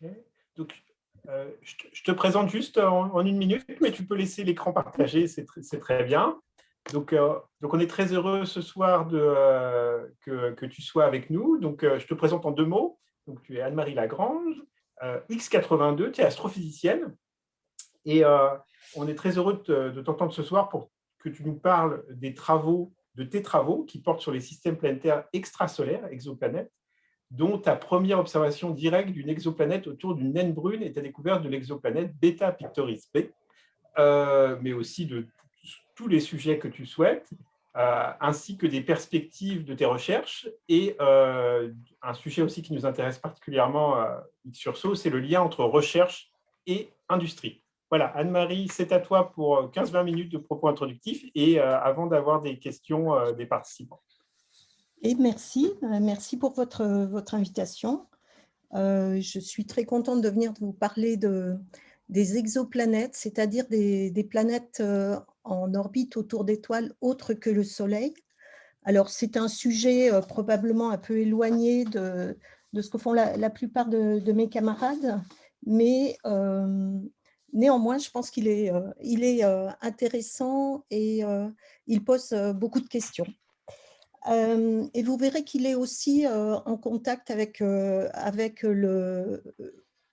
Ok. Donc, je te présente juste en une minute, mais tu peux laisser l'écran partagé, c'est très bien. Donc, on est très heureux ce soir que tu sois avec nous. Donc, je te présente en deux mots. Donc, tu es Anne-Marie Lagrange, X82, tu es astrophysicienne. Et on est très heureux de t'entendre ce soir pour que tu nous parles de tes travaux qui portent sur les systèmes planétaires extrasolaires, exoplanètes, dont ta première observation directe d'une exoplanète autour d'une naine brune et ta découverte de l'exoplanète Beta Pictoris B, mais aussi de tous les sujets que tu souhaites, ainsi que des perspectives de tes recherches. Et un sujet aussi qui nous intéresse particulièrement sur SO, c'est le lien entre recherche et industrie. Voilà, Anne-Marie, c'est à toi pour 15-20 minutes de propos introductifs et avant d'avoir des questions des participants. Et merci pour votre invitation. Je suis très contente de venir vous parler des exoplanètes, c'est-à-dire des planètes en orbite autour d'étoiles autres que le Soleil. Alors, c'est un sujet probablement un peu éloigné de ce que font la plupart de mes camarades, mais néanmoins, je pense qu'il est intéressant et il pose beaucoup de questions. Et vous verrez qu'il est aussi en contact avec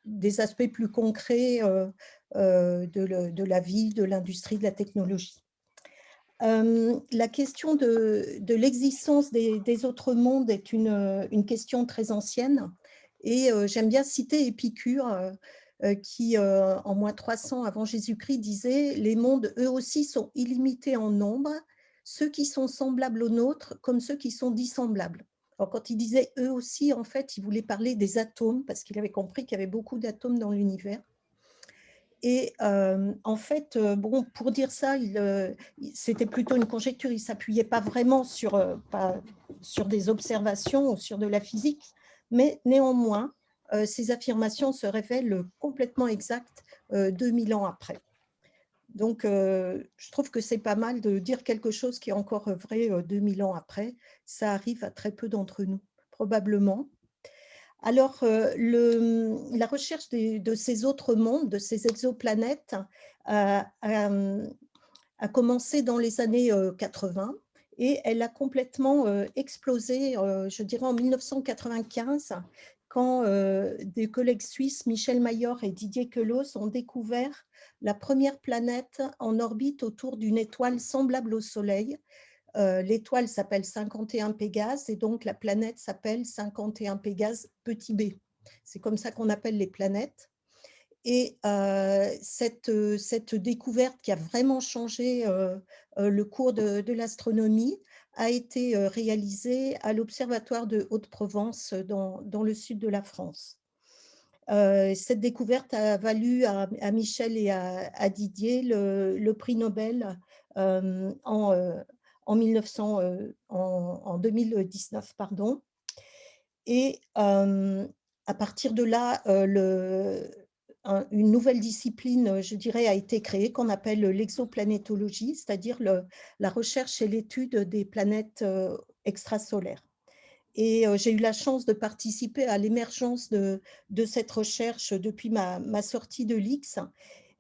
des aspects plus concrets de la vie, de l'industrie, de la technologie. La question de l'existence des autres mondes est une question très ancienne. Et j'aime bien citer Épicure, qui, en moins 300 avant Jésus-Christ, disait « Les mondes, eux aussi, sont illimités en nombre, ceux qui sont semblables aux nôtres comme ceux qui sont dissemblables. » Alors, quand il disait « eux aussi », en fait, il voulait parler des atomes, parce qu'il avait compris qu'il y avait beaucoup d'atomes dans l'univers. Et en fait, bon, pour dire ça, c'était plutôt une conjecture, il ne s'appuyait pas vraiment sur des observations ou sur de la physique, mais néanmoins, ces affirmations se révèlent complètement exactes 2000 ans après. Donc, je trouve que c'est pas mal de dire quelque chose qui est encore vrai 2000 ans après. Ça arrive à très peu d'entre nous, probablement. Alors, la recherche de ces autres mondes, de ces exoplanètes, a commencé dans les années 80 et elle a complètement explosé, je dirais, en 1995, quand des collègues suisses, Michel Mayor et Didier Queloz, ont découvert la première planète en orbite autour d'une étoile semblable au Soleil. L'étoile s'appelle 51 Pégase et donc la planète s'appelle 51 Pégase petit b. C'est comme ça qu'on appelle les planètes. Et cette découverte qui a vraiment changé le cours de l'astronomie a été réalisée à l'Observatoire de Haute-Provence dans le sud de la France. Cette découverte a valu à Michel et à Didier le prix Nobel en 2019. Pardon. Et à partir de là, une nouvelle discipline, je dirais, a été créée qu'on appelle l'exoplanétologie, c'est-à-dire la recherche et l'étude des planètes extrasolaires. Et j'ai eu la chance de participer à l'émergence de cette recherche depuis ma sortie de l'IX.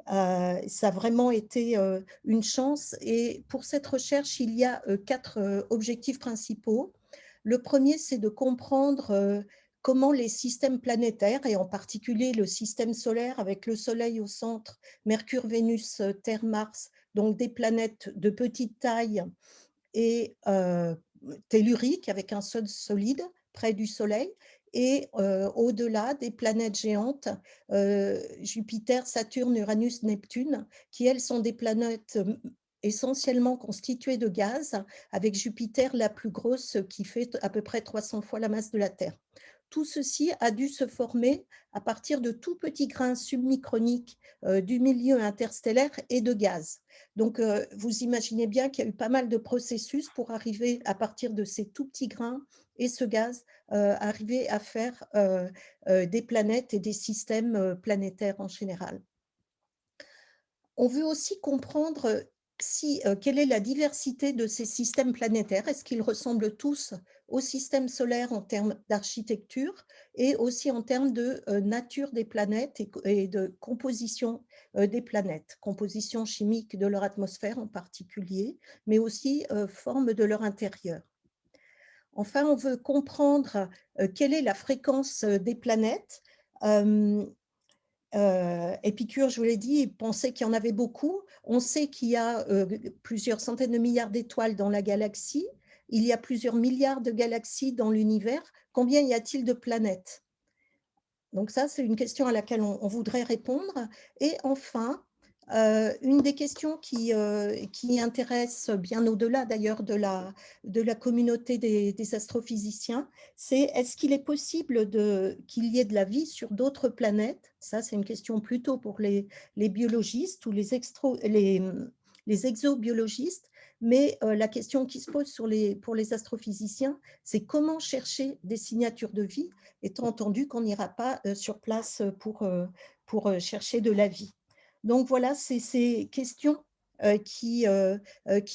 Ça a vraiment été une chance. Et pour cette recherche, il y a 4 objectifs principaux. Le premier, c'est de comprendre comment les systèmes planétaires, et en particulier le système solaire avec le Soleil au centre, Mercure, Vénus, Terre, Mars, donc des planètes de petite taille et telluriques avec un sol solide près du Soleil, et au-delà des planètes géantes, Jupiter, Saturne, Uranus, Neptune, qui elles sont des planètes essentiellement constituées de gaz, avec Jupiter la plus grosse qui fait à peu près 300 fois la masse de la Terre. Tout ceci a dû se former à partir de tout petits grains submicroniques du milieu interstellaire et de gaz. Donc, vous imaginez bien qu'il y a eu pas mal de processus pour arriver à partir de ces tout petits grains et ce gaz, arriver à faire des planètes et des systèmes planétaires en général. On veut aussi comprendre quelle est la diversité de ces systèmes planétaires? Est-ce qu'ils ressemblent tous au système solaire en termes d'architecture et aussi en termes de nature des planètes et de composition des planètes, composition chimique de leur atmosphère en particulier, mais aussi forme de leur intérieur. Enfin, on veut comprendre quelle est la fréquence des planètes. Épicure, je vous l'ai dit, il pensait qu'il y en avait beaucoup. On sait qu'il y a plusieurs centaines de milliards d'étoiles dans la galaxie. Il y a plusieurs milliards de galaxies dans l'univers. Combien y a-t-il de planètes? Donc ça, c'est une question à laquelle on voudrait répondre. Et enfin, une des questions qui intéresse bien au-delà d'ailleurs de la communauté des astrophysiciens, c'est est-ce qu'il est possible qu'il y ait de la vie sur d'autres planètes? Ça, c'est une question plutôt pour les biologistes ou les exobiologistes. Mais la question qui se pose pour les astrophysiciens, c'est comment chercher des signatures de vie, étant entendu qu'on n'ira pas sur place pour chercher de la vie. Donc voilà, c'est ces questions qui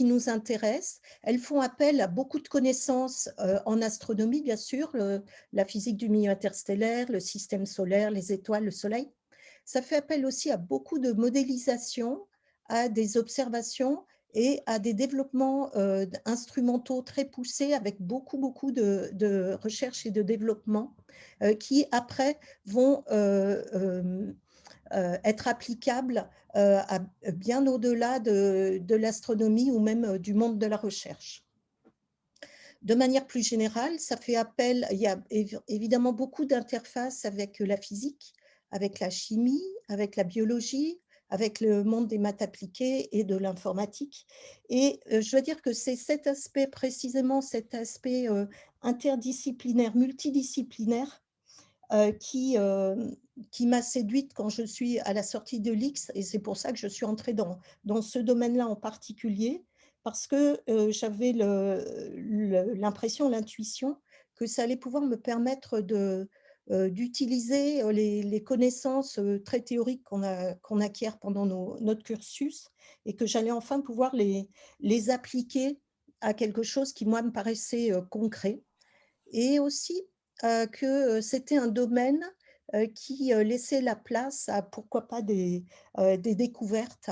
nous intéressent. Elles font appel à beaucoup de connaissances en astronomie, bien sûr, la physique du milieu interstellaire, le système solaire, les étoiles, le soleil. Ça fait appel aussi à beaucoup de modélisation, à des observations et à des développements instrumentaux très poussés avec beaucoup de recherche et de développement qui après vont être applicables bien au-delà de l'astronomie ou même du monde de la recherche. De manière plus générale, ça fait appel, il y a évidemment beaucoup d'interfaces avec la physique, avec la chimie, avec la biologie, avec le monde des maths appliquées et de l'informatique. Et je dois dire que c'est cet aspect, précisément cet aspect interdisciplinaire, multidisciplinaire, qui m'a séduite quand je suis à la sortie de l'X, et c'est pour ça que je suis entrée dans ce domaine-là en particulier, parce que j'avais l'impression, l'intuition que ça allait pouvoir me permettre d'utiliser les connaissances très théoriques qu'on acquiert pendant notre cursus et que j'allais enfin pouvoir les appliquer à quelque chose qui, moi, me paraissait concret. Et aussi que c'était un domaine qui laissait la place à, pourquoi pas, des découvertes,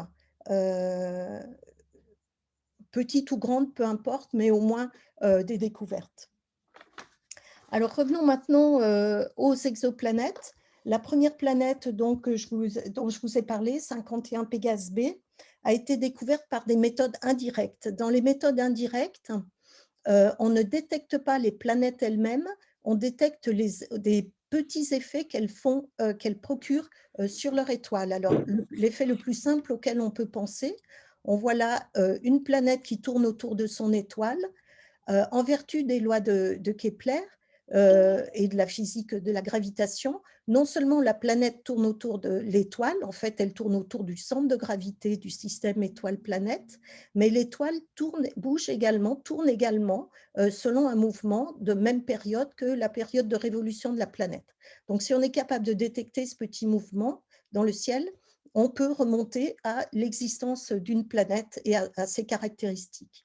petites ou grandes, peu importe, mais au moins des découvertes. Alors revenons maintenant aux exoplanètes. La première planète donc, dont je vous ai parlé, 51 Pégase B, a été découverte par des méthodes indirectes. Dans les méthodes indirectes, on ne détecte pas les planètes elles-mêmes, on détecte des petits effets qu'elles procurent sur leur étoile. Alors, l'effet le plus simple auquel on peut penser, on voit là une planète qui tourne autour de son étoile. En vertu des lois de Kepler et de la physique de la gravitation, non seulement la planète tourne autour de l'étoile, en fait, elle tourne autour du centre de gravité du système étoile-planète, mais l'étoile bouge également, tourne également selon un mouvement de même période que la période de révolution de la planète. Donc, si on est capable de détecter ce petit mouvement dans le ciel, on peut remonter à l'existence d'une planète et à ses caractéristiques.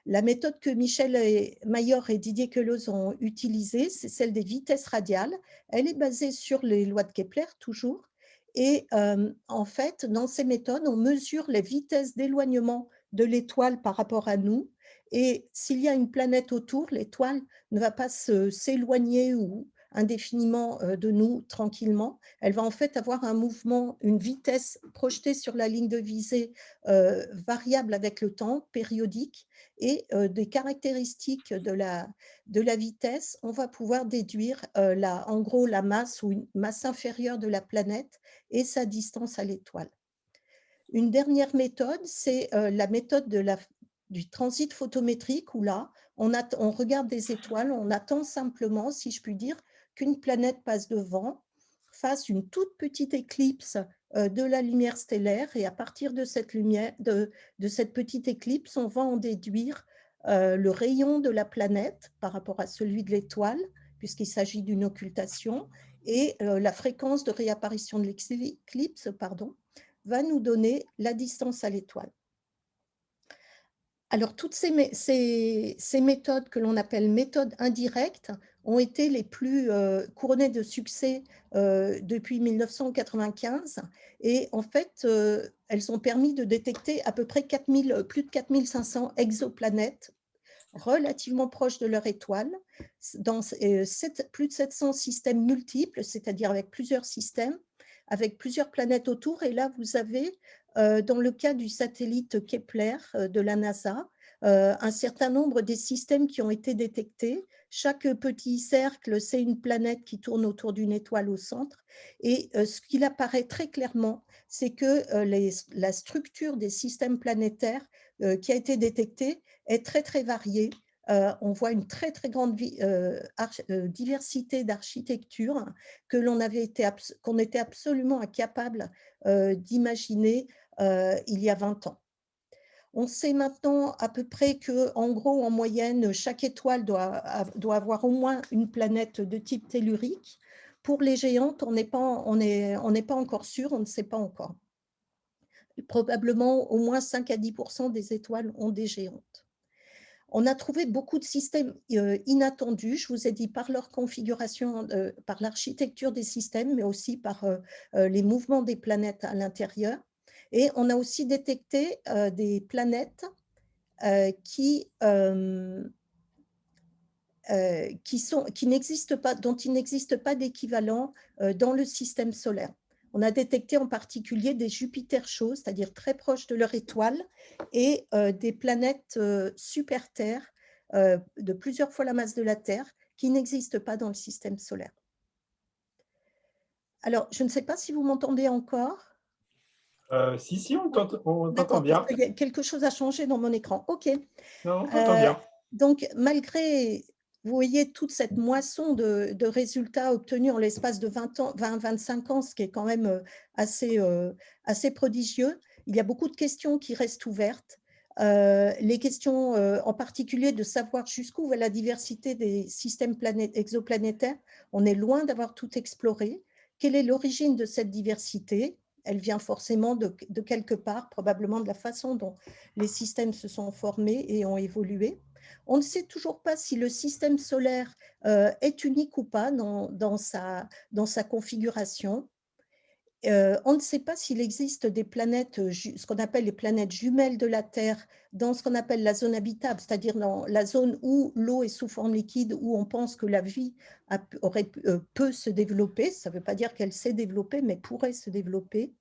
La méthode que Michel Mayor et Didier Queloz ont utilisée, c'est celle des vitesses radiales. Elle est basée sur les lois de Kepler, toujours. Et en fait, dans ces méthodes, on mesure les vitesses d'éloignement de l'étoile par rapport à nous. Et s'il y a une planète autour, l'étoile ne va pas s'éloigner ou indéfiniment de nous tranquillement. Elle va en fait avoir un mouvement, une vitesse projetée sur la ligne de visée variable avec le temps, périodique, et des caractéristiques de la vitesse, on va pouvoir déduire en gros la masse ou une masse inférieure de la planète et sa distance à l'étoile. Une dernière méthode, c'est la méthode du transit photométrique, où là, on regarde des étoiles, on attend simplement, si je puis dire, qu'une planète passe devant, fasse une toute petite éclipse de la lumière stellaire, et à partir de cette lumière, de cette petite éclipse, on va en déduire le rayon de la planète par rapport à celui de l'étoile, puisqu'il s'agit d'une occultation, et la fréquence de réapparition de l'éclipse, va nous donner la distance à l'étoile. Alors, toutes ces méthodes que l'on appelle méthodes indirectes ont été les plus couronnées de succès depuis 1995. Et en fait, elles ont permis de détecter à peu près plus de 4500 exoplanètes relativement proches de leur étoile, dans plus de 700 systèmes multiples, c'est-à-dire avec plusieurs systèmes, avec plusieurs planètes autour. Et là, vous avez, dans le cas du satellite Kepler de la NASA, un certain nombre des systèmes qui ont été détectés. Chaque petit cercle, c'est une planète qui tourne autour d'une étoile au centre. Et ce qu'il apparaît très clairement, c'est que la structure des systèmes planétaires qui a été détectée est très, très variée. On voit une très, très grande diversité d'architecture qu'on était absolument incapable d'imaginer il y a 20 ans. On sait maintenant à peu près que, en gros, en moyenne, chaque étoile doit avoir au moins une planète de type tellurique. Pour les géantes, on n'est pas encore sûr, on ne sait pas encore. Probablement, au moins 5 à 10% des étoiles ont des géantes. On a trouvé beaucoup de systèmes inattendus, je vous ai dit, par leur configuration, par l'architecture des systèmes, mais aussi par les mouvements des planètes à l'intérieur. Et on a aussi détecté des planètes qui n'existent pas, dont il n'existe pas d'équivalent dans le système solaire. On a détecté en particulier des Jupiters chauds, c'est-à-dire très proches de leur étoile, et des planètes super-Terre de plusieurs fois la masse de la Terre qui n'existent pas dans le système solaire. Alors, je ne sais pas si vous m'entendez encore. Si, on t'entend D'accord, bien. parce que quelque chose a changé dans mon écran. OK. Non, on t'entend bien. Donc, malgré, vous voyez, toute cette moisson de résultats obtenus en l'espace de 20-25 ans, ce qui est quand même assez prodigieux, il y a beaucoup de questions qui restent ouvertes. Les questions en particulier de savoir jusqu'où va la diversité des systèmes exoplanétaires. On est loin d'avoir tout exploré. Quelle est l'origine de cette diversité? Elle vient forcément de quelque part, probablement de la façon dont les systèmes se sont formés et ont évolué. On ne sait toujours pas si le système solaire est unique ou pas dans sa configuration. On ne sait pas s'il existe des planètes, ce qu'on appelle les planètes jumelles de la Terre, dans ce qu'on appelle la zone habitable, c'est-à-dire dans la zone où l'eau est sous forme liquide, où on pense que la vie peut se développer. Ça ne veut pas dire qu'elle s'est développée, mais pourrait se développer.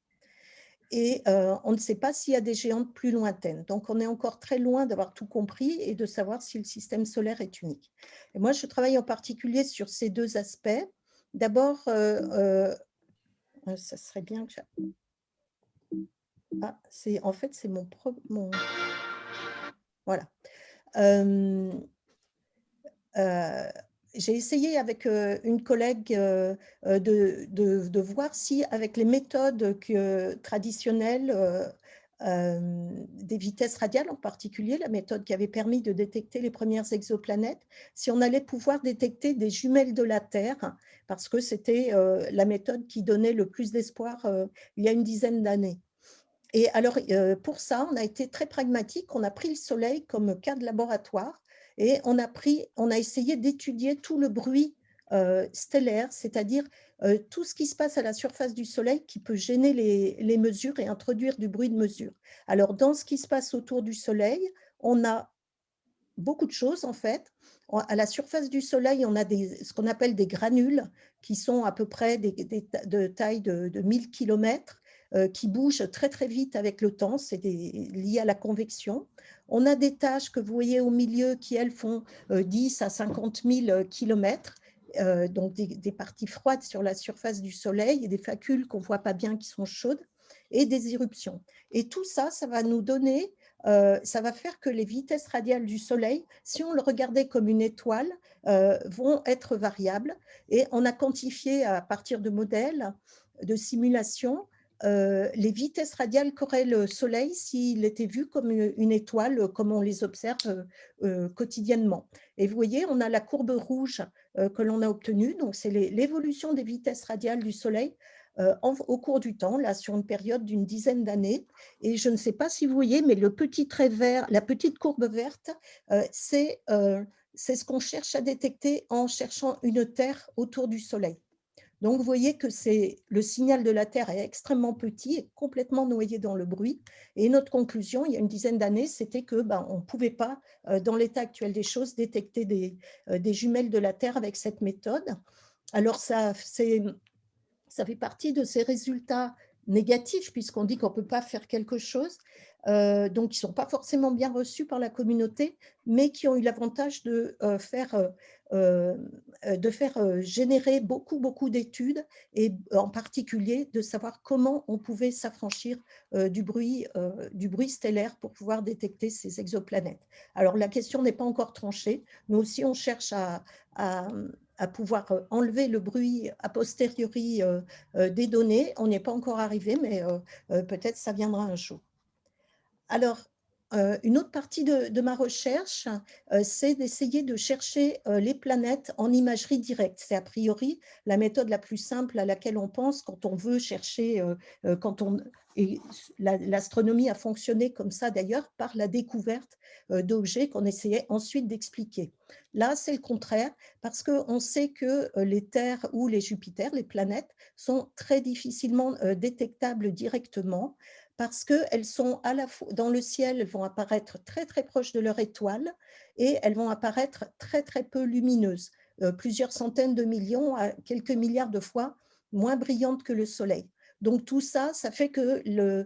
Et on ne sait pas s'il y a des géantes plus lointaines. Donc, on est encore très loin d'avoir tout compris et de savoir si le système solaire est unique. Et moi, je travaille en particulier sur ces deux aspects. D'abord, ça serait bien que en fait, c'est mon... Voilà. J'ai essayé avec une collègue de voir si, avec les méthodes traditionnelles des vitesses radiales, en particulier la méthode qui avait permis de détecter les premières exoplanètes, si on allait pouvoir détecter des jumelles de la Terre, parce que c'était la méthode qui donnait le plus d'espoir il y a une dizaine d'années. Et alors, pour ça, on a été très pragmatique. On a pris le Soleil comme cas de laboratoire et on a essayé d'étudier tout le bruit stellaire, c'est-à-dire tout ce qui se passe à la surface du Soleil qui peut gêner les mesures et introduire du bruit de mesure. Alors, dans ce qui se passe autour du Soleil, on a beaucoup de choses, en fait. À la surface du Soleil, on a ce qu'on appelle des granules qui sont à peu près de taille de 1000 km, qui bougent très, très vite avec le temps. C'est lié à la convection. On a des taches que vous voyez au milieu qui, elles, font 10 à 50 000 km. Donc des parties froides sur la surface du Soleil et des facules qu'on ne voit pas bien qui sont chaudes et des éruptions. Et tout ça, ça va nous donner... ça va faire que les vitesses radiales du Soleil, si on le regardait comme une étoile, vont être variables. Et on a quantifié à partir de modèles de simulation les vitesses radiales qu'aurait le Soleil s'il était vu comme une étoile, comme on les observe quotidiennement. Et vous voyez, on a la courbe rouge que l'on a obtenue, donc c'est l'évolution des vitesses radiales du Soleil au cours du temps, là, sur une période d'une dizaine d'années. Et je ne sais pas si vous voyez, mais le petit trait vert, la petite courbe verte, c'est ce qu'on cherche à détecter en cherchant une Terre autour du Soleil. Donc, vous voyez que le signal de la Terre est extrêmement petit et complètement noyé dans le bruit. Et notre conclusion, il y a une dizaine d'années, c'était que on ne pouvait pas, dans l'état actuel des choses, détecter des jumelles de la Terre avec cette méthode. Alors, ça fait partie de ces résultats négatifs, puisqu'on dit qu'on ne peut pas faire quelque chose, donc qui ne sont pas forcément bien reçus par la communauté, mais qui ont eu l'avantage de faire générer beaucoup d'études, et en particulier de savoir comment on pouvait s'affranchir du bruit stellaire pour pouvoir détecter ces exoplanètes. Alors, la question n'est pas encore tranchée. Nous aussi, on cherche à pouvoir enlever le bruit a posteriori des données. On n'y est pas encore arrivé, mais peut-être ça viendra un jour. Alors, une autre partie de ma recherche, c'est d'essayer de chercher les planètes en imagerie directe. C'est a priori la méthode la plus simple à laquelle on pense quand on veut chercher, et l'astronomie a fonctionné comme ça d'ailleurs, par la découverte d'objets qu'on essayait ensuite d'expliquer. Là, c'est le contraire, parce qu'on sait que les terres ou les Jupiters, les planètes, sont très difficilement détectables directement, parce qu'elles sont à la fois dans le ciel, elles vont apparaître très proches de leur étoile, et elles vont apparaître très peu lumineuses, plusieurs centaines de millions à quelques milliards de fois moins brillantes que le Soleil. Donc tout ça, ça fait que le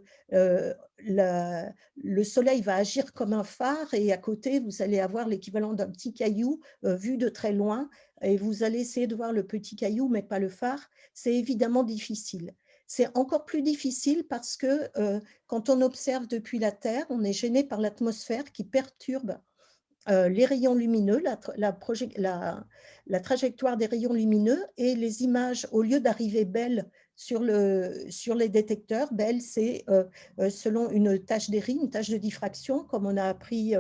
Soleil va agir comme un phare, et à côté, vous allez avoir l'équivalent d'un petit caillou vu de très loin, et vous allez essayer de voir le petit caillou, mais pas le phare. C'est évidemment difficile. C'est encore plus difficile parce que quand on observe depuis la Terre, on est gêné par l'atmosphère qui perturbe les rayons lumineux, la trajectoire des rayons lumineux, et les images, au lieu d'arriver belles sur les détecteurs, belles, c'est selon une tâche d'Airy, une tâche de diffraction, comme on a appris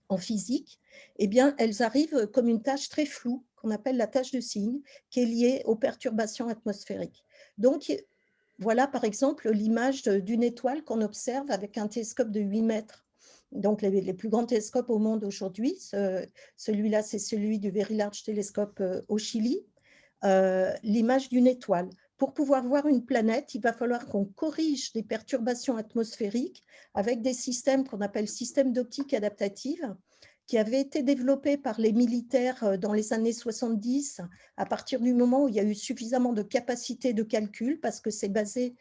en physique, eh bien, elles arrivent comme une tâche très floue, qu'on appelle la tâche de cygne, qui est liée aux perturbations atmosphériques. Donc, voilà, par exemple, l'image d'une étoile qu'on observe avec un télescope de 8 mètres. Donc, les plus grands télescopes au monde aujourd'hui, celui-là, c'est celui du Very Large Telescope au Chili, l'image d'une étoile. Pour pouvoir voir une planète, il va falloir qu'on corrige des perturbations atmosphériques avec des systèmes qu'on appelle systèmes d'optique adaptative, qui avaient été développés par les militaires dans les années 70, à partir du moment où il y a eu suffisamment de capacité de calcul, parce que c'est basé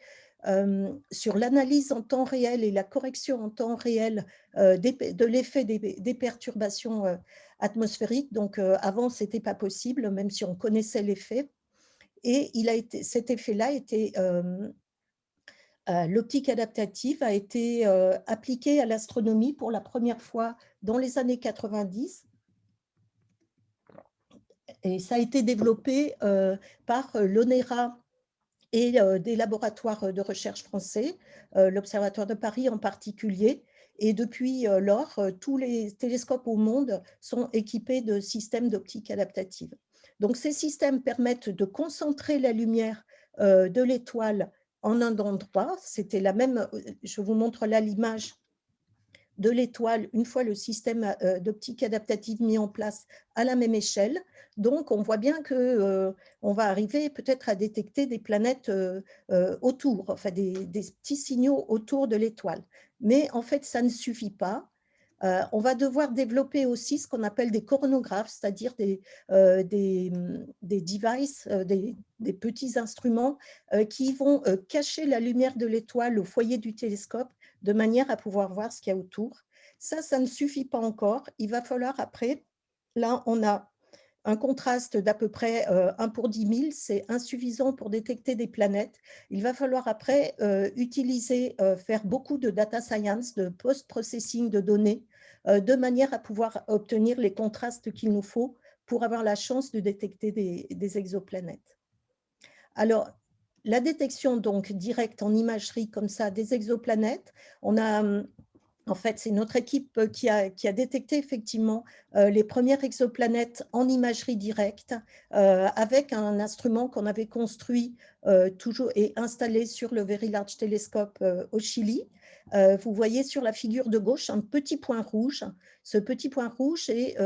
sur l'analyse en temps réel et la correction en temps réel de l'effet des perturbations atmosphériques. Donc, avant, ce n'était pas possible, même si on connaissait l'effet. Et cet effet-là l'optique adaptative a été appliquée à l'astronomie pour la première fois dans les années 90. Et ça a été développé par l'ONERA et des laboratoires de recherche français, l'Observatoire de Paris en particulier. Et depuis lors, tous les télescopes au monde sont équipés de systèmes d'optique adaptative. Donc, ces systèmes permettent de concentrer la lumière de l'étoile en un endroit. C'était la même, je vous montre là l'image de l'étoile une fois le système d'optique adaptative mis en place à la même échelle. Donc, on voit bien qu'on va arriver peut-être à détecter des planètes autour, enfin des petits signaux autour de l'étoile. Mais en fait, ça ne suffit pas. On va devoir développer aussi ce qu'on appelle des coronographes, c'est-à-dire des devices, des petits instruments qui vont cacher la lumière de l'étoile au foyer du télescope, de manière à pouvoir voir ce qu'il y a autour. Ça ne suffit pas encore. Il va falloir après, là, on a un contraste d'à peu près 1 pour 10 000, c'est insuffisant pour détecter des planètes. Il va falloir après faire beaucoup de data science, de post-processing de données, de manière à pouvoir obtenir les contrastes qu'il nous faut pour avoir la chance de détecter des exoplanètes. Alors, la détection donc directe en imagerie comme ça des exoplanètes, on a En fait, c'est notre équipe qui a détecté effectivement les premières exoplanètes en imagerie directe avec un instrument qu'on avait construit toujours et installé sur le Very Large Telescope au Chili. Vous voyez sur la figure de gauche un petit point rouge. Ce petit point rouge est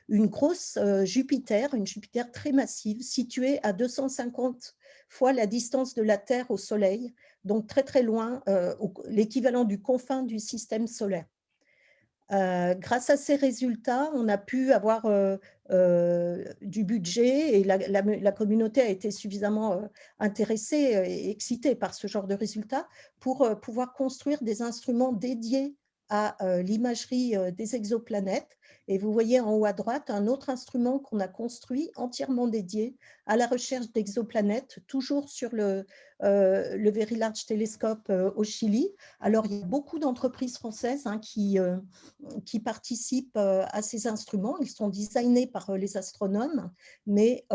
une grosse Jupiter, une Jupiter très massive, située à 250 fois la distance de la Terre au Soleil, donc très très loin, l'équivalent du confin du système solaire. Grâce à ces résultats, on a pu avoir du budget et la communauté a été suffisamment intéressée et excitée par ce genre de résultats pour pouvoir construire des instruments dédiés à l'imagerie des exoplanètes. Et vous voyez en haut à droite un autre instrument qu'on a construit entièrement dédié à la recherche d'exoplanètes, toujours sur le Very Large Telescope au Chili. Alors, il y a beaucoup d'entreprises françaises qui participent à ces instruments. Ils sont designés par les astronomes, mais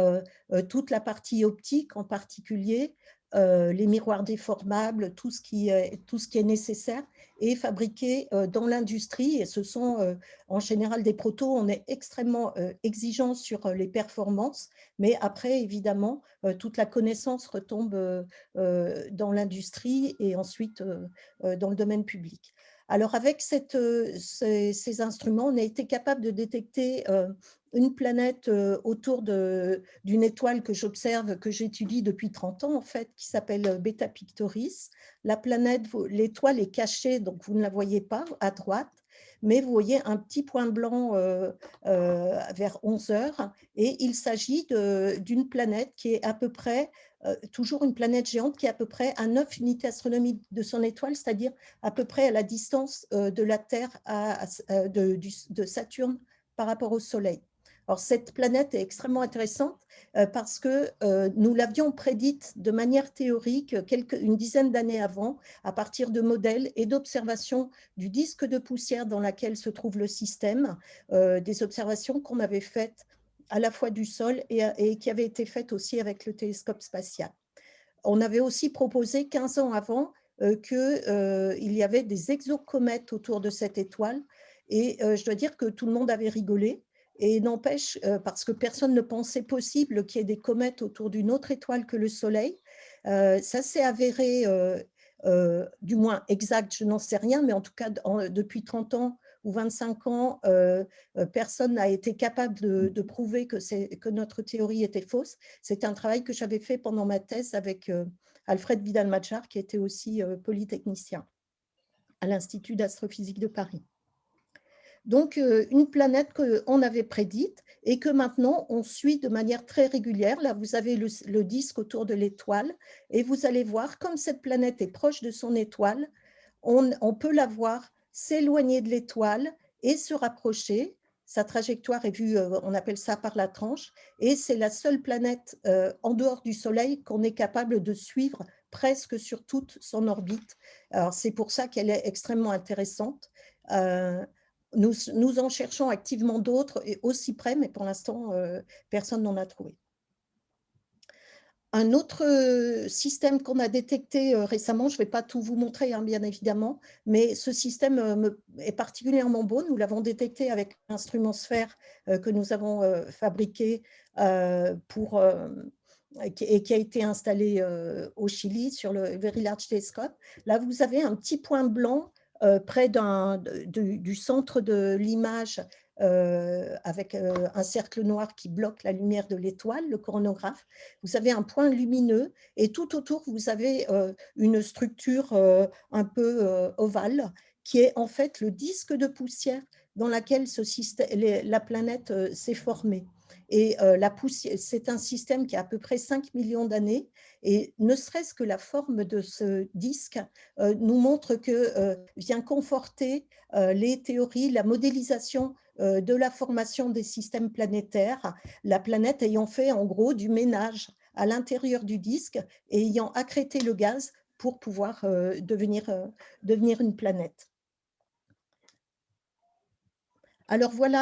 toute la partie optique en particulier, les miroirs déformables, tout ce qui est nécessaire est fabriqué dans l'industrie et ce sont en général des protos. On est extrêmement exigeant sur les performances, mais après, évidemment, toute la connaissance retombe dans l'industrie et ensuite dans le domaine public. Alors, avec ces instruments, on a été capable de détecter une planète autour d'une étoile que j'observe, que j'étudie depuis 30 ans, en fait, qui s'appelle Beta Pictoris. La planète, l'étoile est cachée, donc vous ne la voyez pas à droite, mais vous voyez un petit point blanc vers 11 heures, et il s'agit d'une planète qui est à peu près, toujours une planète géante, qui est à peu près à 9 unités astronomiques de son étoile, c'est-à-dire à peu près à la distance de la Terre, de Saturne par rapport au Soleil. Alors, cette planète est extrêmement intéressante parce que nous l'avions prédite de manière théorique une dizaine d'années avant, à partir de modèles et d'observations du disque de poussière dans lequel se trouve le système, des observations qu'on avait faites à la fois du sol et qui avaient été faites aussi avec le télescope spatial. On avait aussi proposé 15 ans avant qu'il y avait des exocomètes autour de cette étoile et je dois dire que tout le monde avait rigolé. Et n'empêche, parce que personne ne pensait possible qu'il y ait des comètes autour d'une autre étoile que le Soleil. Ça s'est avéré, du moins exact, je n'en sais rien, mais en tout cas, depuis 30 ans ou 25 ans, personne n'a été capable de prouver que notre théorie était fausse. C'était un travail que j'avais fait pendant ma thèse avec Alfred Vidal-Major, qui était aussi polytechnicien à l'Institut d'astrophysique de Paris. Donc, une planète qu'on avait prédite et que maintenant, on suit de manière très régulière. Là, vous avez le disque autour de l'étoile et vous allez voir, comme cette planète est proche de son étoile, on peut la voir s'éloigner de l'étoile et se rapprocher. Sa trajectoire est vue, on appelle ça par la tranche, et c'est la seule planète en dehors du Soleil qu'on est capable de suivre presque sur toute son orbite. Alors, c'est pour ça qu'elle est extrêmement intéressante. Nous en cherchons activement d'autres et aussi près, mais pour l'instant, personne n'en a trouvé. Un autre système qu'on a détecté récemment, je ne vais pas tout vous montrer, hein, bien évidemment, mais ce système est particulièrement beau. Nous l'avons détecté avec l'instrument sphère que nous avons fabriqué et qui a été installé au Chili sur le Very Large Telescope. Là, vous avez un petit point blanc près du centre de l'image avec un cercle noir qui bloque la lumière de l'étoile, le coronographe. Vous avez un point lumineux et tout autour, vous avez une structure un peu ovale qui est en fait le disque de poussière dans laquelle la planète s'est formée. Et la poussière, c'est un système qui a à peu près 5 millions d'années et ne serait-ce que la forme de ce disque nous montre que vient conforter les théories, la modélisation de la formation des systèmes planétaires, la planète ayant fait en gros du ménage à l'intérieur du disque et ayant accrété le gaz pour pouvoir devenir une planète. Alors voilà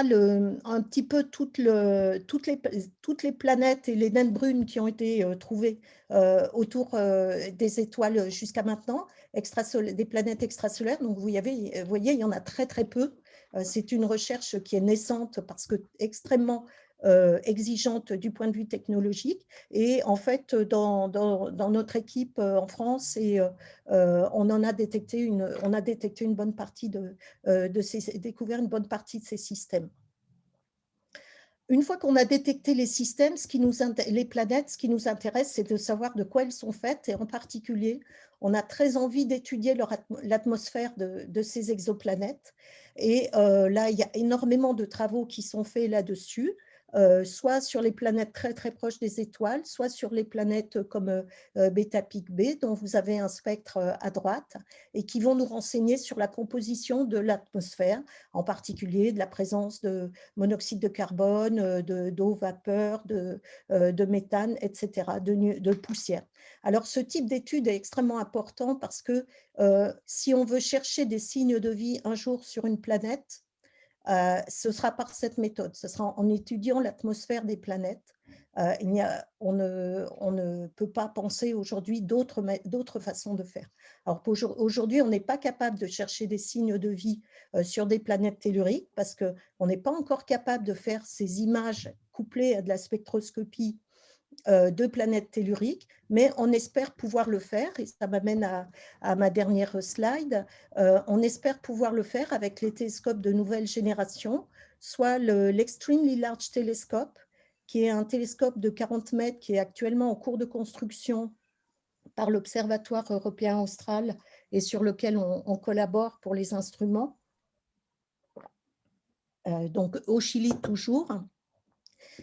un petit peu toutes les planètes et les naines brunes qui ont été trouvées autour des étoiles jusqu'à maintenant, des planètes extrasolaires. Donc voyez, il y en a très très peu. C'est une recherche qui est naissante parce que extrêmement exigeante du point de vue technologique. Et en fait, dans notre équipe en France, on a détecté une bonne partie découvert une bonne partie de ces systèmes. Une fois qu'on a détecté les systèmes, les planètes, ce qui nous intéresse, c'est de savoir de quoi elles sont faites. Et en particulier, on a très envie d'étudier l'atmosphère de ces exoplanètes. Et là, il y a énormément de travaux qui sont faits là-dessus, soit sur les planètes très, très proches des étoiles, soit sur les planètes comme Beta Pig B, dont vous avez un spectre à droite, et qui vont nous renseigner sur la composition de l'atmosphère, en particulier de la présence de monoxyde de carbone, d'eau vapeur, de méthane, etc., de poussière. Alors, ce type d'étude est extrêmement important parce que si on veut chercher des signes de vie un jour sur une planète, ce sera par cette méthode, ce sera en étudiant l'atmosphère des planètes. On ne peut pas penser aujourd'hui d'autres façons de faire. Alors aujourd'hui, on n'est pas capable de chercher des signes de vie sur des planètes telluriques parce qu'on n'est pas encore capable de faire ces images couplées à de la spectroscopie de planètes telluriques, mais on espère pouvoir le faire, et ça m'amène à ma dernière slide. On espère pouvoir le faire avec les télescopes de nouvelle génération, soit l'Extremely Large Telescope, qui est un télescope de 40 mètres qui est actuellement en cours de construction par l'Observatoire européen austral et sur lequel on collabore pour les instruments. Donc au Chili toujours.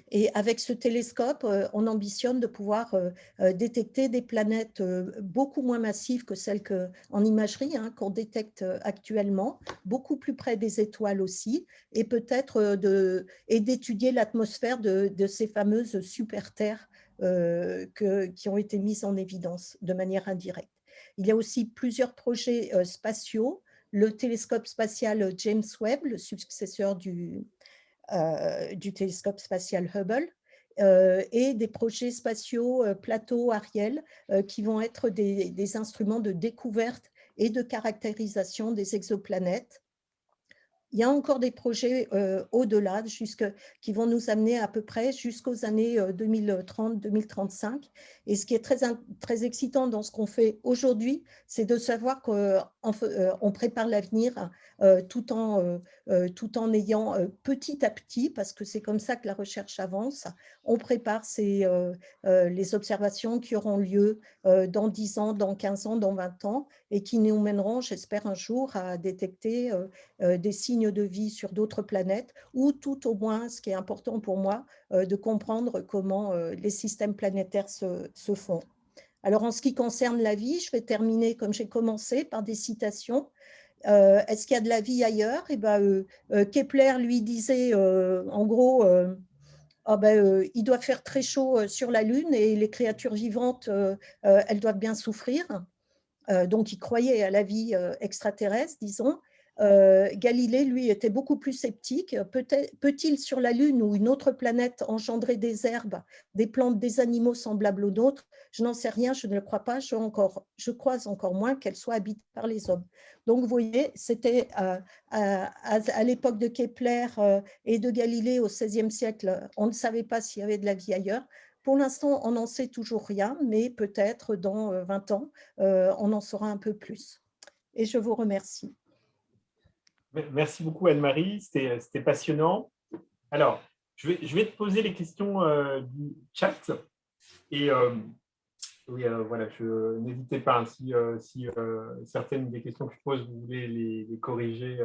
Et avec ce télescope, on ambitionne de pouvoir détecter des planètes beaucoup moins massives que celles en imagerie qu'on détecte actuellement, beaucoup plus près des étoiles aussi, et peut-être d'étudier l'atmosphère de ces fameuses super-terres qui ont été mises en évidence de manière indirecte. Il y a aussi plusieurs projets spatiaux. Le télescope spatial James Webb, le successeur du télescope spatial Hubble, et des projets spatiaux Plateau, Ariel, qui vont être des instruments de découverte et de caractérisation des exoplanètes. Il y a encore des projets au-delà, qui vont nous amener à peu près jusqu'aux années 2030-2035. Et ce qui est très excitant dans ce qu'on fait aujourd'hui, c'est de savoir qu'on prépare l'avenir tout en ayant petit à petit, parce que c'est comme ça que la recherche avance, on prépare les observations qui auront lieu dans 10 ans, dans 15 ans, dans 20 ans, et qui nous mèneront, j'espère, un jour à détecter des signes de vie sur d'autres planètes, ou tout au moins, ce qui est important pour moi, de comprendre comment les systèmes planétaires se font. Alors, en ce qui concerne la vie, je vais terminer comme j'ai commencé par des citations. Est-ce qu'il y a de la vie ailleurs? Kepler lui disait, en gros, il doit faire très chaud sur la Lune et les créatures vivantes, elles doivent bien souffrir. Donc, il croyait à la vie extraterrestre, disons. Galilée, lui, était beaucoup plus sceptique. Peut-il sur la Lune ou une autre planète engendrer des herbes, des plantes, des animaux semblables aux nôtres? Je n'en sais rien, je ne le crois pas. Je crois encore moins qu'elle soit habitée par les hommes. Donc, vous voyez, c'était à l'époque de Kepler et de Galilée au XVIe siècle, on ne savait pas s'il y avait de la vie ailleurs. Pour l'instant, on n'en sait toujours rien, mais peut-être dans 20 ans, on en saura un peu plus. Et je vous remercie. Merci beaucoup, Anne-Marie. C'était passionnant. Alors, je vais te poser les questions du chat. Et oui, voilà, n'hésitez pas, hein, si certaines des questions que je pose, vous voulez les corriger,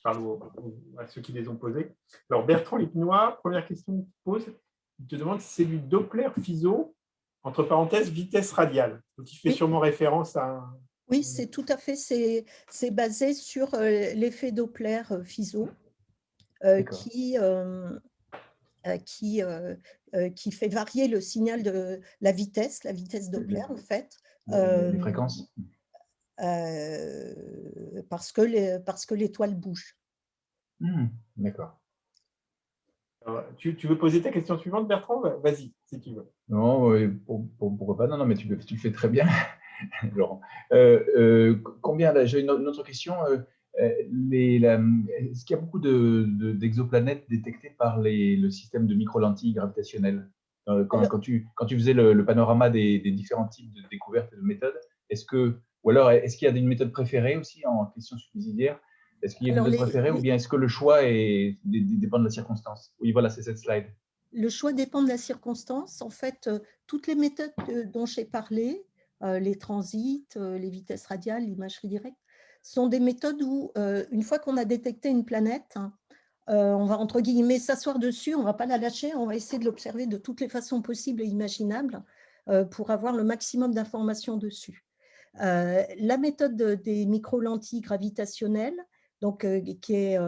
à ceux qui les ont posées. Alors, Bertrand Lépinois, première question qu'il pose, il te demande si c'est du Doppler FISO, entre parenthèses, vitesse radiale. Donc, il fait sûrement référence à un… Oui, c'est tout à fait, c'est basé sur l'effet Doppler FISO qui fait varier le signal de la vitesse Doppler, en fait. Les fréquences. Parce que l'étoile bouge. D'accord. Alors, tu veux poser ta question suivante, Bertrand? Vas-y, si tu veux. Non, pourquoi pas? Non, non, mais tu le fais très bien, Laurent. Combien, là, j'ai une autre question. Est-ce qu'il y a beaucoup d'exoplanètes détectées par le système de micro-lentilles gravitationnelles? Alors, Quand tu faisais le panorama des différents types de découvertes et de méthodes, ou alors est-ce qu'il y a une méthode préférée aussi en question subsidiaire? Est-ce qu'il y a une alors méthode préférée ou bien est-ce que le choix dépend de la circonstance? Oui, voilà, c'est cette slide. le choix dépend de la circonstance. En fait, toutes les méthodes dont j'ai parlé, les transits, les vitesses radiales, l'imagerie directe, sont des méthodes où, une fois qu'on a détecté une planète, hein, on va, entre guillemets, s'asseoir dessus, on ne va pas la lâcher, on va essayer de l'observer de toutes les façons possibles et imaginables pour avoir le maximum d'informations dessus. La méthode des micro-lentilles gravitationnelles, donc, qui est,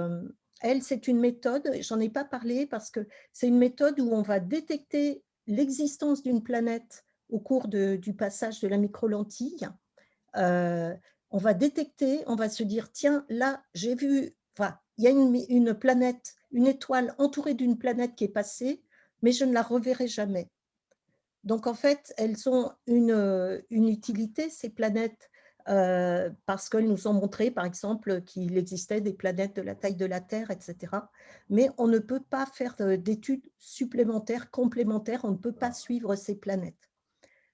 elle, c'est une méthode, j'en ai pas parlé parce que c'est une méthode où on va détecter l'existence d'une planète au cours du passage de la micro-lentille. On va détecter, on va se dire, tiens, là, j'ai vu, enfin, il y a une planète, une étoile entourée d'une planète qui est passée, mais je ne la reverrai jamais. Donc, en fait, elles ont une utilité, ces planètes, parce qu'elles nous ont montré, par exemple, qu'il existait des planètes de la taille de la Terre, etc. Mais on ne peut pas faire d'études supplémentaires, complémentaires, on ne peut pas suivre ces planètes.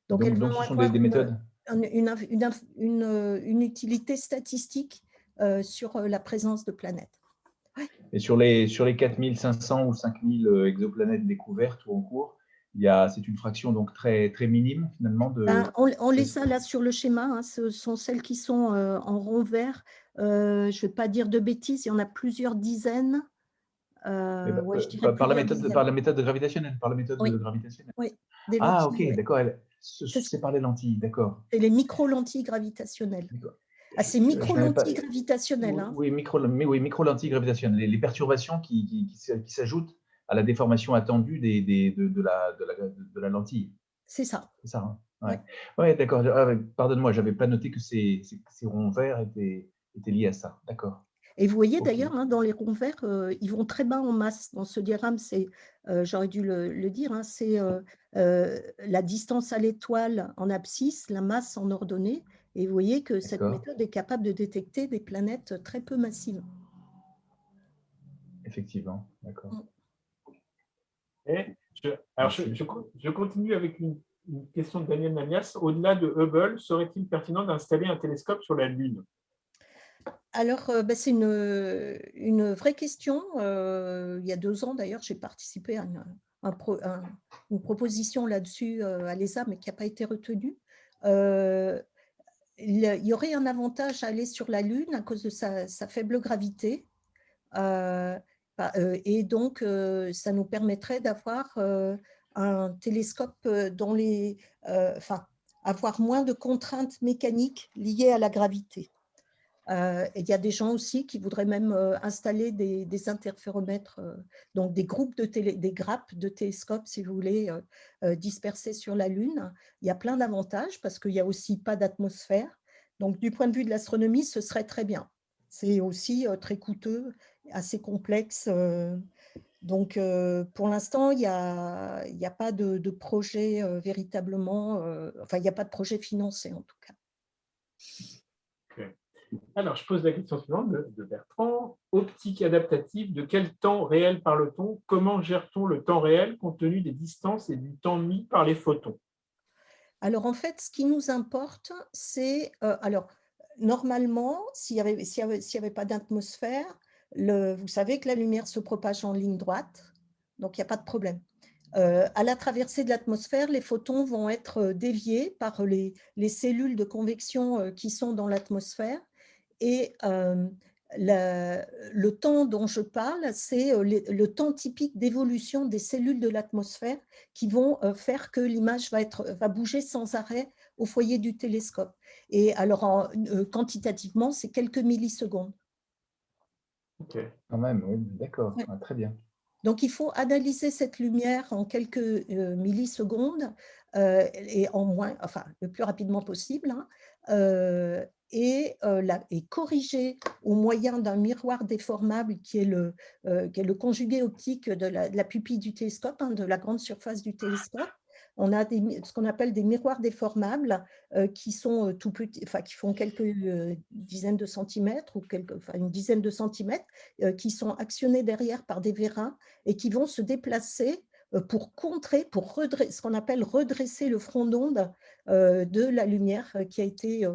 Donc, elles Donc vont ce sont avoir des méthodes. une utilité statistique sur la présence de planètes. Ouais. Et sur les 4500 ou 5000 exoplanètes découvertes ou en cours, c'est une fraction donc très, très minime finalement Ben, on les a là sur le schéma, hein, ce sont celles qui sont en rond vert. Je ne vais pas dire de bêtises, il y en a plusieurs dizaines. Ouais, je dirais par plusieurs dizaines. la méthode gravitationnelle, Oui, gravitationnelle. oui, des Ah, lentilles, ok, ouais. d'accord. C'est par les lentilles, d'accord. C'est les micro-lentilles gravitationnelles. Ah, c'est Je n'avais pas. micro-lentilles gravitationnelles, hein. Oui, micro lentilles gravitationnelles. Les perturbations qui s'ajoutent à la déformation attendue de la lentille. C'est ça. C'est ça, hein? Ouais. Ouais. Ouais, d'accord. Ah, ouais, pardonne-moi, je n'avais pas noté que ces ronds verts étaient liés à ça. D'accord. Et vous voyez Ok. d'ailleurs, hein, dans les ronds verts, ils vont très bas en masse. Dans ce diagramme, j'aurais dû le dire, hein, c'est la distance à l'étoile en abscisse, la masse en ordonnée. Et vous voyez que cette D'accord. méthode est capable de détecter des planètes très peu massives. Effectivement. D'accord. Mm. Et Merci. je continue avec une question de Daniel Nanias. Au-delà de Hubble, serait-il pertinent d'installer un télescope sur la Lune? Alors, ben, c'est une vraie question. Il y a 2 ans, d'ailleurs, j'ai participé à une proposition là-dessus à l'ESA, mais qui n'a pas été retenue. Il y aurait un avantage à aller sur la Lune à cause de sa faible gravité. Et donc, ça nous permettrait d'avoir un télescope enfin, avoir moins de contraintes mécaniques liées à la gravité. Et il y a des gens aussi qui voudraient même installer des interféromètres, donc des grappes de télescopes, si vous voulez, dispersés sur la Lune. Il y a plein d'avantages parce qu'il n'y a aussi pas d'atmosphère. Donc, du point de vue de l'astronomie, ce serait très bien. C'est aussi très coûteux, assez complexe. Donc, pour l'instant, il n'y a pas de projet véritablement, enfin, il n'y a pas de projet financé en tout cas. Okay. Alors, je pose la question suivante de Bertrand. Optique adaptative, de quel temps réel parle-t-on? Comment gère-t-on le temps réel compte tenu des distances et du temps mis par les photons? Alors, en fait, ce qui nous importe, c'est… alors, normalement, s'il n'y avait pas d'atmosphère, vous savez que la lumière se propage en ligne droite, donc il n'y a pas de problème. À la traversée de l'atmosphère, les photons vont être déviés par les cellules de convection qui sont dans l'atmosphère. Et le temps dont je parle, c'est le temps typique d'évolution des cellules de l'atmosphère qui vont faire que l'image va bouger sans arrêt au foyer du télescope. Et alors, quantitativement, c'est quelques millisecondes. Okay. Quand même, oui, d'accord. Ouais. Ah, très bien. Donc, il faut analyser cette lumière en quelques millisecondes et enfin, le plus rapidement possible, hein, et corriger au moyen d'un miroir déformable qui est le conjugué optique de la pupille du télescope, hein, de la grande surface du télescope. On a ce qu'on appelle des miroirs déformables qui sont tout petits, enfin, qui font quelques dizaines de centimètres ou une dizaine de centimètres, qui sont actionnés derrière par des vérins et qui vont se déplacer pour contrer, pour redresser, ce qu'on appelle redresser le front d'onde de la lumière qui a été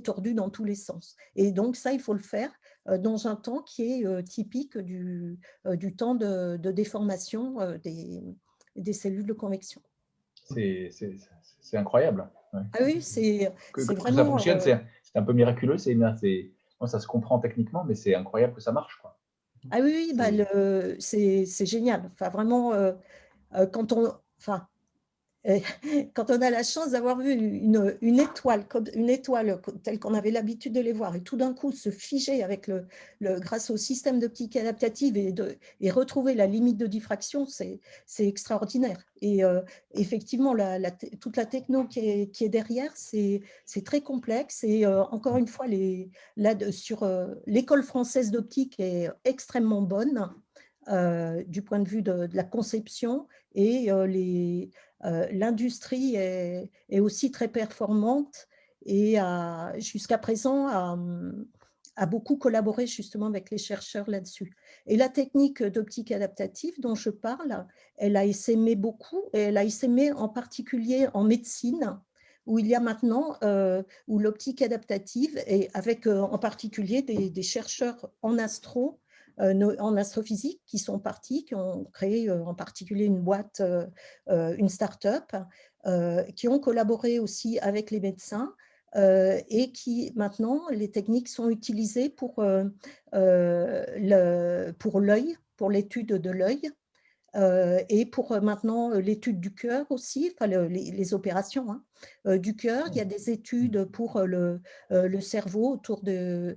tordue dans tous les sens. Et donc ça, il faut le faire dans un temps qui est typique du temps de déformation des cellules de convection. C'est incroyable. Ouais. Ah oui, c'est vraiment… Que ça fonctionne, c'est un peu miraculeux. Moi, ça se comprend techniquement, mais c'est incroyable que ça marche, quoi. Ah oui, bah c'est génial. Enfin, vraiment, quand on a la chance d'avoir vu une étoile telle qu'on avait l'habitude de les voir et tout d'un coup se figer grâce au système d'optique adaptative et retrouver la limite de diffraction, c'est extraordinaire. Et effectivement, toute la techno qui est derrière, c'est très complexe. Et encore une fois, l'école française d'optique est extrêmement bonne du point de vue de la conception et l'industrie est aussi très performante et jusqu'à présent a beaucoup collaboré justement avec les chercheurs là-dessus. Et la technique d'optique adaptative dont je parle, elle a essaimé beaucoup, et elle a essaimé en particulier en médecine, où il y a maintenant, où l'optique adaptative, et avec en particulier des chercheurs en astrophysique qui sont partis, qui ont créé en particulier une boîte, une start-up, qui ont collaboré aussi avec les médecins et qui maintenant, les techniques sont utilisées pour l'œil, pour l'étude de l'œil. Et pour maintenant l'étude du cœur aussi, enfin les opérations du cœur. Il y a des études pour le cerveau autour des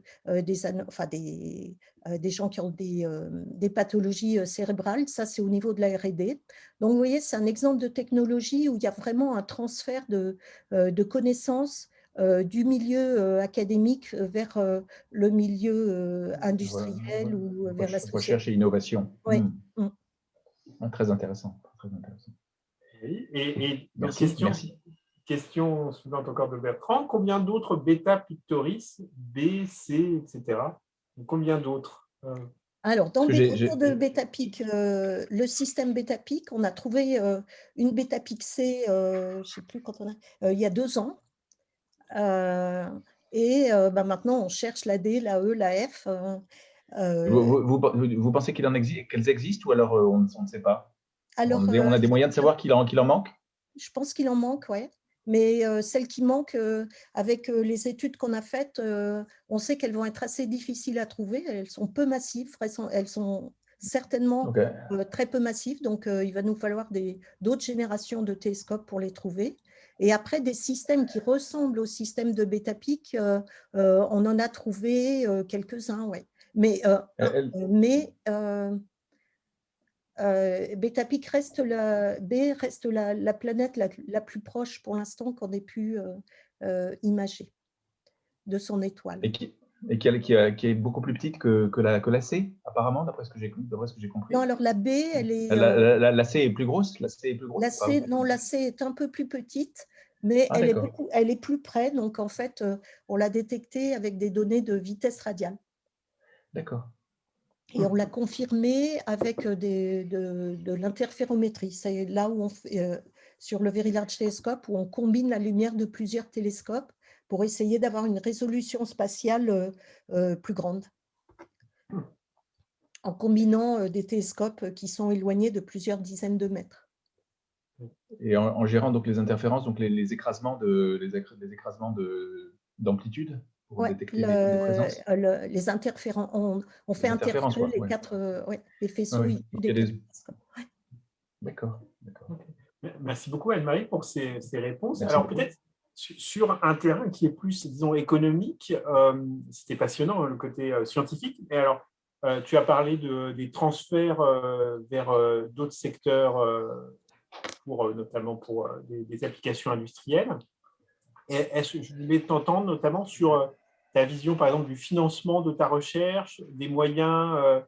gens qui ont des pathologies cérébrales. Ça, c'est au niveau de la R&D. Donc, vous voyez, c'est un exemple de technologie où il y a vraiment un transfert de connaissances du milieu académique vers le milieu industriel ou vers la société. Recherche et innovation. Oui. Très intéressant. Très intéressant. Oui. Et donc, merci. Question suivante encore de Bertrand. Combien d'autres bêta pictoris, B, C, etc. Combien d'autres Alors, dans le concours de BetaPic, le système BetaPic, on a trouvé une BetaPic C, je ne sais plus quand on a, il y a 2 ans. Maintenant, on cherche la D, la E, la F. Vous pensez qu'elles existent ou alors on ne sait pas? Alors, on a des moyens de savoir qu'il en manque? Je pense qu'il en manque, oui. Mais celles qui manquent, avec les études qu'on a faites, on sait qu'elles vont être assez difficiles à trouver. Elles sont peu massives, elles sont certainement très peu massives. Donc, il va nous falloir d'autres générations de télescopes pour les trouver. Et après, des systèmes qui ressemblent au système de BetaPic, on en a trouvé quelques-uns, oui. Mais BetaPic reste la planète la plus proche pour l'instant qu'on ait pu imager de son étoile. Et qui est beaucoup plus petite que la C, apparemment, d'après ce que j'ai compris. Non, alors la B, elle est… La C est plus grosse. La C est un peu plus petite, mais elle est plus près. Donc, en fait, on l'a détectée avec des données de vitesse radiale. D'accord. Et on l'a confirmé avec de l'interférométrie. C'est là où on fait, sur le Very Large Telescope, où on combine la lumière de plusieurs télescopes pour essayer d'avoir une résolution spatiale plus grande, en combinant des télescopes qui sont éloignés de plusieurs dizaines de mètres. Et en gérant donc les interférences, donc les écrasements d'amplitude pour détecter des présences. Les interférences, on fait interférer les faisceaux issus des télescopes. D'accord. Merci beaucoup, Anne-Marie, pour ces réponses. Merci Alors, beaucoup. peut-être sur un terrain qui est plus, disons, économique, c'était passionnant, le côté scientifique. Mais alors, tu as parlé des transferts vers d'autres secteurs, notamment pour des applications industrielles. Je voulais t'entendre notamment sur ta vision, par exemple, du financement de ta recherche, des moyens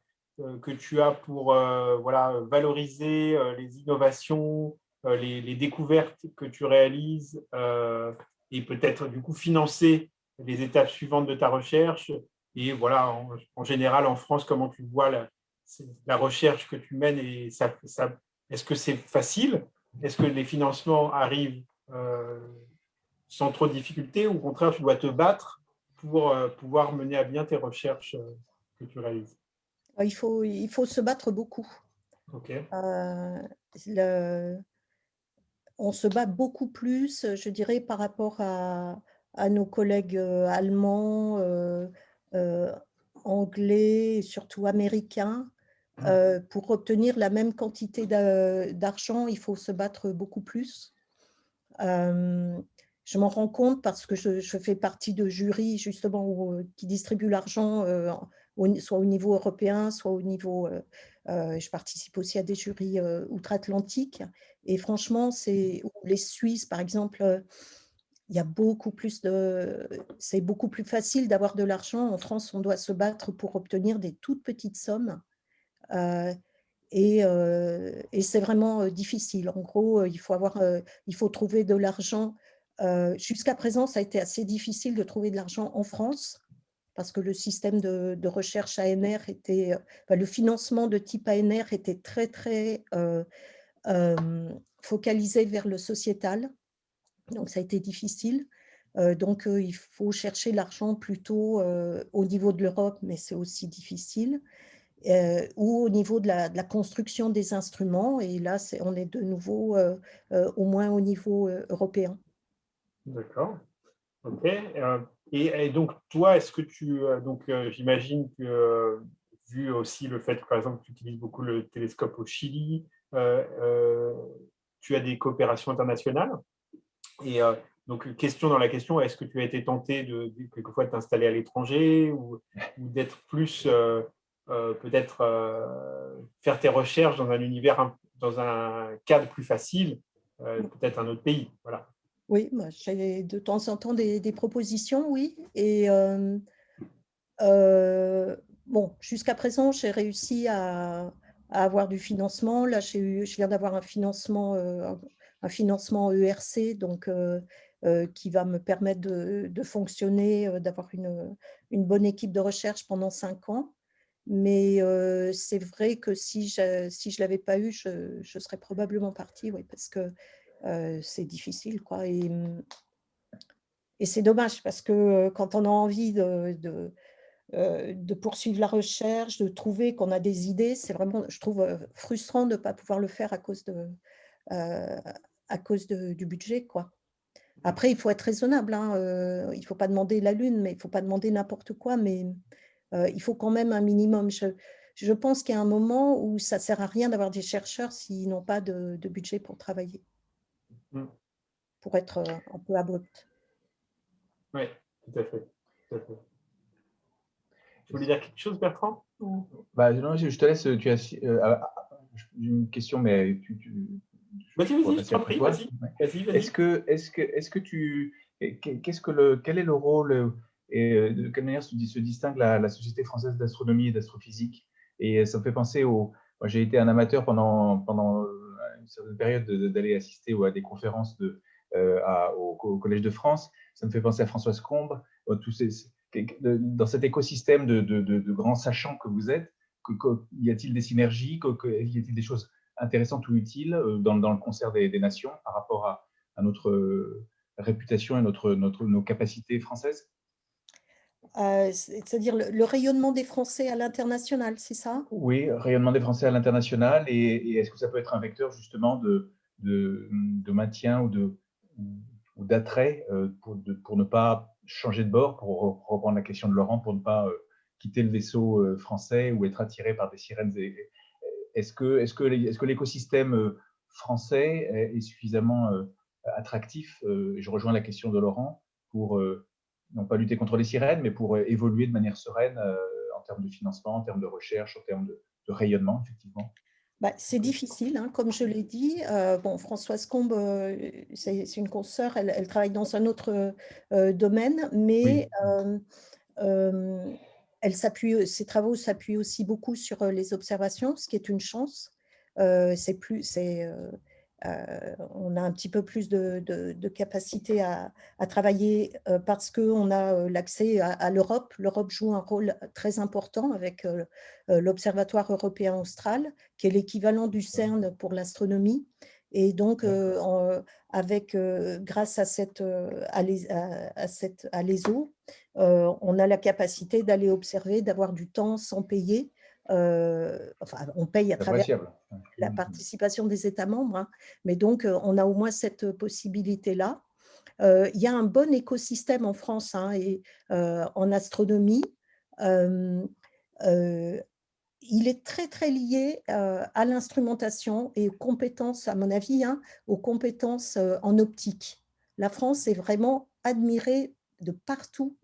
que tu as pour valoriser les innovations, les découvertes que tu réalises et peut-être du coup financer les étapes suivantes de ta recherche. Et voilà, en général, en France, comment tu vois la recherche que tu mènes et est-ce que c'est facile? Est-ce que les financements arrivent sans trop de difficultés, ou au contraire, tu dois te battre pour pouvoir mener à bien tes recherches que tu réalises? Il faut se battre beaucoup. Ok. Le On se bat beaucoup plus, je dirais, par rapport à nos collègues, allemands, anglais et surtout américains. Pour obtenir la même quantité d'argent, il faut se battre beaucoup plus. Je m'en rends compte parce que je fais partie de jurys justement qui distribuent l'argent, soit au niveau européen, soit au niveau… je participe aussi à des jurys outre-Atlantique. Et franchement, les Suisses, par exemple, il y a beaucoup plus c'est beaucoup plus facile d'avoir de l'argent. En France, on doit se battre pour obtenir des toutes petites sommes. Euh, et c'est vraiment difficile. En gros, il faut trouver de l'argent. Jusqu'à présent, ça a été assez difficile de trouver de l'argent en France parce que le système de recherche ANR était, le financement de type ANR était très, très focalisé vers le sociétal. Donc, ça a été difficile. Donc, il faut chercher l'argent plutôt au niveau de l'Europe, mais c'est aussi difficile. Ou au niveau de la construction des instruments. Et là, on est de nouveau au moins au niveau européen. D'accord. Ok. Et donc, toi, est-ce que j'imagine que, vu aussi le fait que, par exemple, tu utilises beaucoup le télescope au Chili, tu as des coopérations internationales. Et donc, question dans la question, est-ce que tu as été tenté quelquefois de t'installer à l'étranger ou d'être plus, peut-être, faire tes recherches dans un univers, dans un cadre plus facile, peut-être un autre pays, voilà. Oui, j'ai de temps en temps des propositions, oui. Et bon, jusqu'à présent, j'ai réussi à avoir du financement. Là, je viens d'avoir un financement ERC, donc qui va me permettre de fonctionner, d'avoir une bonne équipe de recherche pendant 5 ans. Mais c'est vrai que si je ne l'avais pas eu, je serais probablement partie, oui, parce que c'est difficile, quoi. Et c'est dommage parce que quand on a envie de poursuivre la recherche, de trouver qu'on a des idées, c'est vraiment, je trouve, frustrant de ne pas pouvoir le faire à cause du budget, quoi. Après, il faut être raisonnable, hein, il ne faut pas demander la lune, mais il ne faut pas demander n'importe quoi, mais il faut quand même un minimum. Je pense qu'il y a un moment où ça ne sert à rien d'avoir des chercheurs s'ils n'ont pas de budget pour travailler, pour être un peu abrupt. Oui, tout à fait. Tout à fait. Tu voulais dire quelque chose, Bertrand? Non, je te laisse. Tu as une question, mais Vas-y, pourrais je passer t'en après prie, toi. vas-y. Ouais. Vas-y. Est-ce que tu, quel est le rôle et de quelle manière se distingue la Société française d'astronomie et d'astrophysique? Et ça me fait penser moi, j'ai été un amateur pendant une certaine période d'aller assister à des conférences au Collège de France. Ça me fait penser à Françoise Combe, dans cet écosystème de grands sachants que vous êtes. Y a-t-il des synergies? Y a-t-il des choses intéressantes ou utiles dans le concert des nations par rapport à notre réputation et nos capacités françaises? C'est-à-dire le rayonnement des Français à l'international, c'est ça? Oui, rayonnement des Français à l'international. Et est-ce que ça peut être un vecteur justement de maintien ou d'attrait pour ne pas changer de bord, pour reprendre la question de Laurent, pour ne pas quitter le vaisseau français ou être attiré par des sirènes? Est-ce que l'écosystème français est suffisamment attractif? Je rejoins la question de Laurent pour non pas lutter contre les sirènes, mais pour évoluer de manière sereine termes de financement, en termes de recherche, en termes de rayonnement, effectivement? C'est difficile, hein, comme je l'ai dit. Bon, Françoise Combe, c'est une consoeur, elle travaille dans un autre domaine, mais Oui, ses travaux s'appuient aussi beaucoup sur les observations, ce qui est une chance. On a un petit peu plus de capacité à travailler parce qu'on a l'accès à l'Europe. L'Europe joue un rôle très important avec l'Observatoire européen austral, qui est l'équivalent du CERN pour l'astronomie. Et donc, grâce à l'ESO, on a la capacité d'aller observer, d'avoir du temps sans payer. Enfin, on paye à c'est travers appréciable. la participation des États membres, hein. Mais donc, on a au moins cette possibilité-là. Il y a un bon écosystème en France, hein, en astronomie. Euh, euh, il est très, très lié à l'instrumentation et aux compétences, à mon avis, hein, aux compétences en optique. La France est vraiment admirée de partout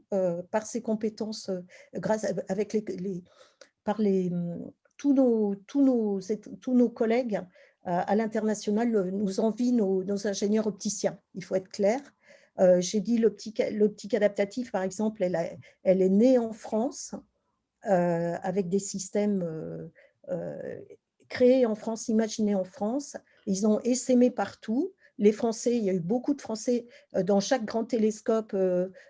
par ses compétences, avec par tous nos collègues à l'international nous envient nos ingénieurs opticiens. Il faut être clair. J'ai dit l'optique adaptative, par exemple, elle est née en France avec des systèmes créés en France, imaginés en France. Ils ont essaimé partout. Les Français, il y a eu beaucoup de Français dans chaque grand télescope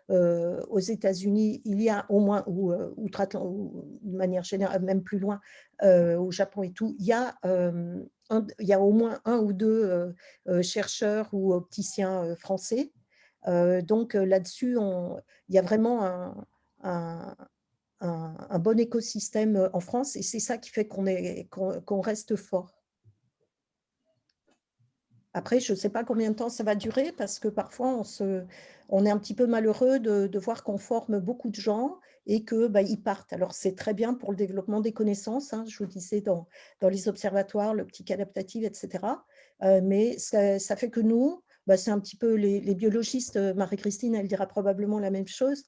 aux États-Unis. Il y a au moins, ou de manière générale, même plus loin, au Japon et tout, il y a au moins un ou deux chercheurs ou opticiens français. Donc là-dessus, il y a vraiment un, un bon écosystème en France et c'est ça qui fait qu'on reste fort. Après, je ne sais pas combien de temps ça va durer parce que parfois, on est un petit peu malheureux de voir qu'on forme beaucoup de gens et qu'ils partent. Alors, c'est très bien pour le développement des connaissances, hein, je vous disais, dans les observatoires, l'optique adaptative, etc. Mais ça fait que nous, c'est un petit peu les biologistes, Marie-Christine, elle dira probablement la même chose,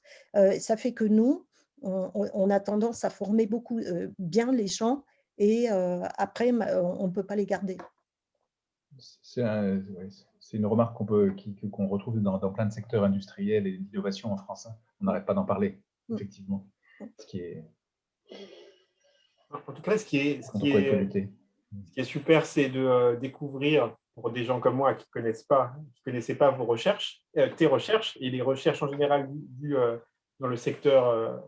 ça fait que nous, on a tendance à former beaucoup bien les gens et après, on ne peut pas les garder. C'est une remarque qu'on retrouve dans plein de secteurs industriels et d'innovation en France, hein. On n'arrête pas d'en parler, effectivement. Ce qui est, En tout cas, ce qui contre quoi il faut lutter. est super, c'est de découvrir, pour des gens comme moi qui ne connaissaient pas vos recherches, tes recherches, et les recherches en général dans le secteur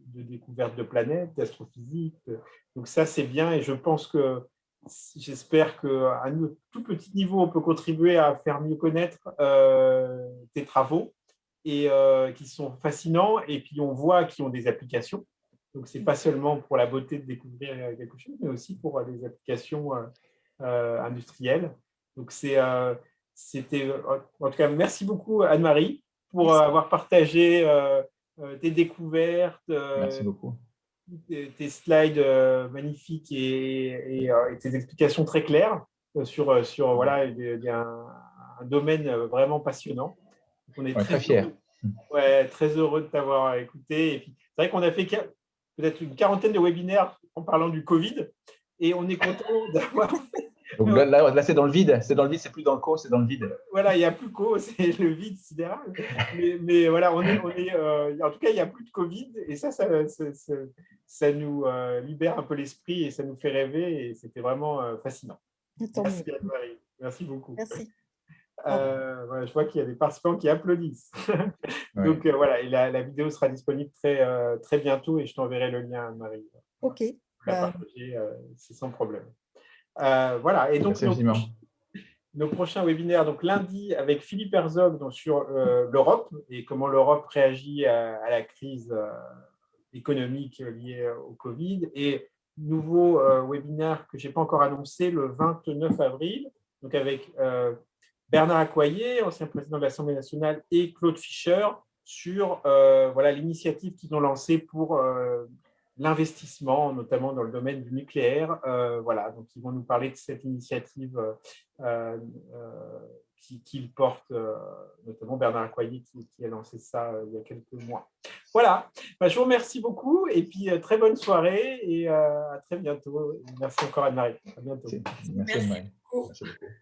de découverte de planètes, d'astrophysique. Donc ça, c'est bien, et je pense que j'espère qu'à un tout petit niveau, on peut contribuer à faire mieux connaître tes travaux, et qui sont fascinants, et puis on voit qu'ils ont des applications. Donc, ce n'est pas seulement pour la beauté de découvrir quelque chose, mais aussi pour des applications industrielles. Donc, c'était… En tout cas, merci beaucoup, Anne-Marie, pour avoir partagé tes découvertes, Merci beaucoup. tes slides magnifiques et tes explications très claires sur voilà, un domaine vraiment passionnant. Donc, on est Très fiers. très heureux de t'avoir écouté. Et puis, c'est vrai qu'on a fait peut-être une quarantaine de webinaires en parlant du Covid, et on est content d'avoir fait… Donc là c'est dans le vide. C'est dans le vide, c'est plus dans le co, c'est dans le vide. Voilà, il n'y a plus qu'au, c'est le vide sidéral. Mais voilà, en tout cas, il n'y a plus de Covid, et ça nous libère un peu l'esprit et ça nous fait rêver, et c'était vraiment fascinant. Merci Anne-Marie, merci beaucoup. Merci. Voilà, je vois qu'il y a des participants qui applaudissent. Donc voilà, et la vidéo sera disponible très bientôt, et je t'enverrai le lien, Anne-Marie. Ok. La partager, c'est sans problème. Voilà, et donc nos prochains webinaires, donc lundi avec Philippe Herzog donc, sur l'Europe et comment l'Europe réagit à la crise économique liée au Covid, et nouveau webinaire que je n'ai pas encore annoncé le 29 avril, donc avec Bernard Accoyer, ancien président de l'Assemblée nationale, et Claude Fischer sur voilà, l'initiative qu'ils ont lancée pour l'investissement, notamment dans le domaine du nucléaire. Voilà, donc ils vont nous parler de cette initiative qu'il porte, notamment Bernard Accoyer qui a lancé ça il y a quelques mois. Voilà, bah, je vous remercie beaucoup et puis très bonne soirée et à très bientôt. Merci encore Anne-Marie. À bientôt. Merci Anne-Marie. beaucoup. Merci beaucoup.